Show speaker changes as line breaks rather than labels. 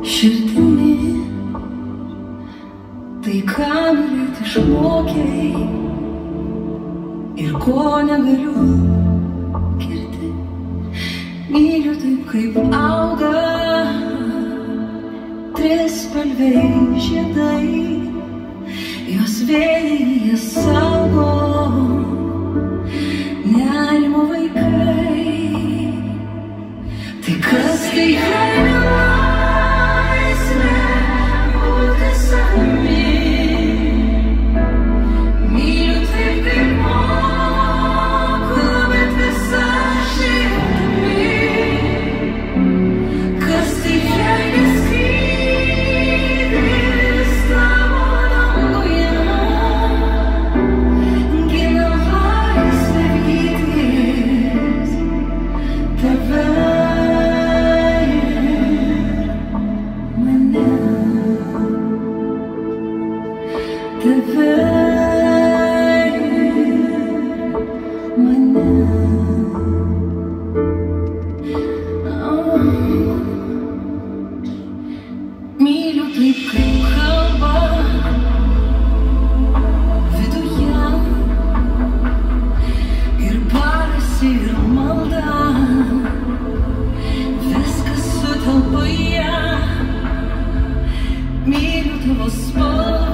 širdimi, tai ką mylėt išmokėjai ir ko negaliu girti. Myliu taip, kaip auga trispalviai žiedai, jos vėjai saugo nerimo vaikai. Tai kas tai laisvė būti savimi? Myliu taip, kaip moku, bet visa širdimi. Kas tai žemės skrydis tavo danguje, gina laisvę vytis tave. Tave ir mane. Myliu taip, kaip kalba viduje ir barasi ir malda, viskas sutelpa į ją. Myliu tavo spalvą